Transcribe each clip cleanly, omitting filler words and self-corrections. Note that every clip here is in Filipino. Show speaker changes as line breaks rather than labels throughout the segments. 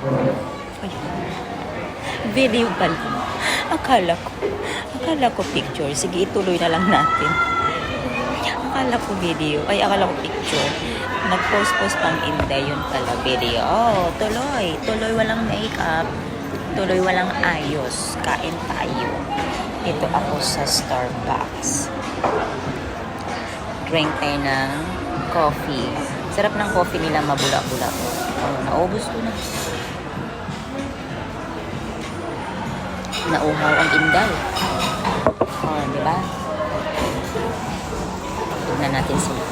Ay, video pala. Akala ko picture. Sige, ituloy na lang natin. Akala ko video. Ay, akala ko picture. Nag-post pang Inday, yun pala video. Oh, tuloy. Tuloy walang makeup. Tuloy walang ayos. Kain tayo. Dito ako sa Starbucks. Drink tayo ng coffee. Sarap ng coffee nila, mabula-bula. Oh, naubos ko na. Nauhaw ang Inday. Oh, di ba? Tignan natin sila.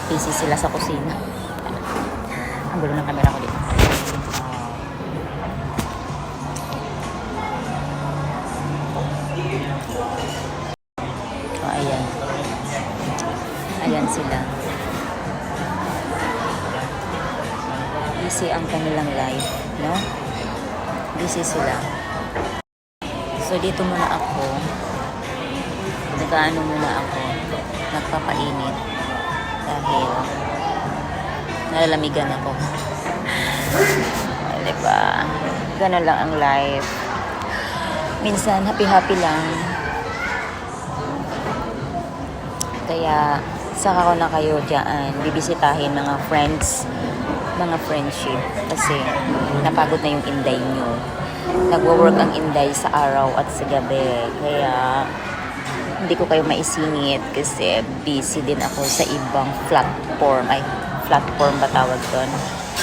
Busy sila sa kusina. Ang gulo ng camera ko dito. Oh, ayan. Ayan sila. Busy ang kanilang live, no? Busy sila. So, dito muna ako. Nagkaano muna ako. Nagpapainit. Dahil nalalamigan ako. Diba? Ganun lang ang life. Minsan, happy-happy lang. Kaya, saka ko na kayo dyan. Bibisitahin mga friends. Mga friendship. Kasi, napagod na yung Inday nyo. Nagwo-work ang Inday sa araw at sa gabi. Kaya, hindi ko kayo maisingit kasi busy din ako sa ibang platform. Ay, platform ba tawag doon?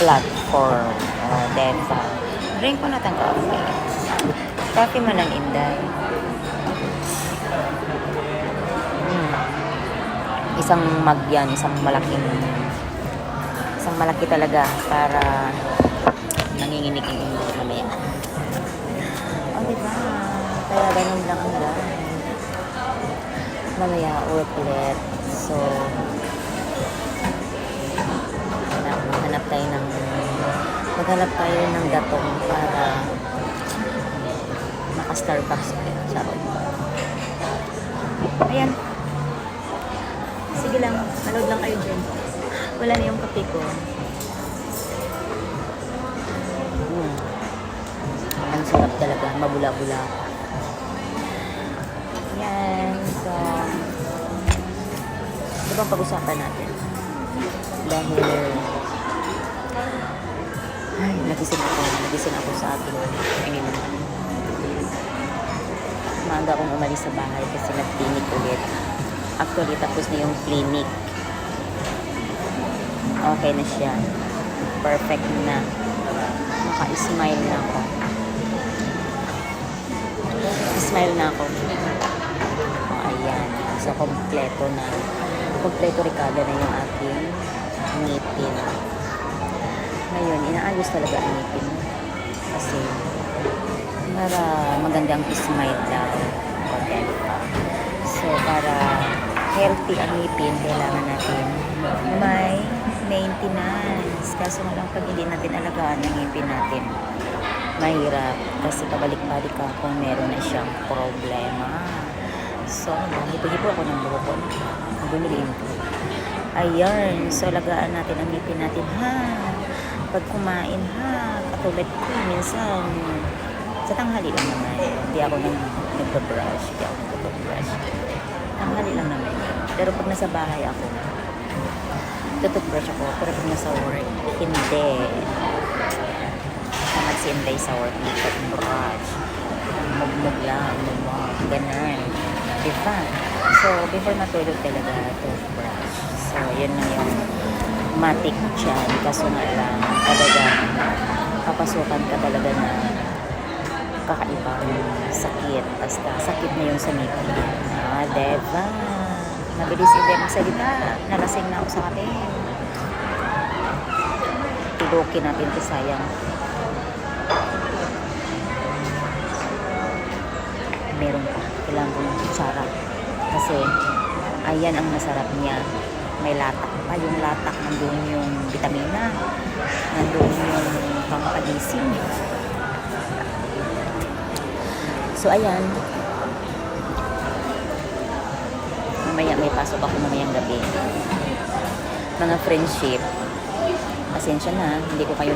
Platform. O, diba? Drink ko natin coffee. Coffee man ang Inday. Isang mug yan. Isang malaki talaga para nanginginig yung Inday mamaya. O, diba? Kaya ganun lang ang lang. Mamaya work ulit. So, maghanap tayo ng gatong para maka-Starbucks ulit. Charot. Ayan. Sige lang. Manood lang kayo dyan. Wala na yung kape ko. Ang sarap talaga. Mabula-bula. Yan. So, ito bang pag-usapan natin? Dahil, ay, nagising ako sa ating ininom. Maaga akong umalis sa bahay kasi nag-clinic ulit. Actually, tapos na yung clinic. Okay na siya. Perfect na. Naka-smile na ako. Smile na ako. Ayan. So, kompleto na. Kompleto rekada na yung aking ngipin. Ngayon, inaayos talaga ang ngipin. Kasi, para magandang smile daw. Okay. So, para healthy ang ngipin, kailangan natin may maintenance. Kaso nga lang, pag hindi natin alagaan ang ngipin natin, mahirap. Kasi pabalik-balik ako, meron na siyang problema. So, hipo-hipo ako ng buhok ko. Bumili ito. Ayan. So, alagaan natin ang ngipin natin, ha? Pag kumain, ha? Katulad ko, minsan, sa tanghali lang naman. Hindi ako nag-brush. Tanghali lang naman. Pero pag nasa bahay ako, tututbrush ako. Pero pag nasa work, hindi. Tamad si Inday sa work, tutbrush. Mugmug lang, mugmug. Ganun. Diba? So, before matulog talaga, toothbrush. So, yun na yung matik dyan. Kaso nga lang, talaga, papasukan ka talaga na kakaibang sakit. Basta, sakit na yung sa ngipin. Ah, diba? Mabilis hindi magsalita. Nalasing na ako sa kape. Tilukin natin ito, sayang. Meron pa. Kailangan ko ng kutsara. Kasi, ayan ang masarap niya. May latak pa. Yung latak, nandun yung vitamina. Nandun yung pampagising. So, ayan. Mamaya may pasok ako mamayang gabi. Mga friendship. Pasensya na. Hindi ko kayo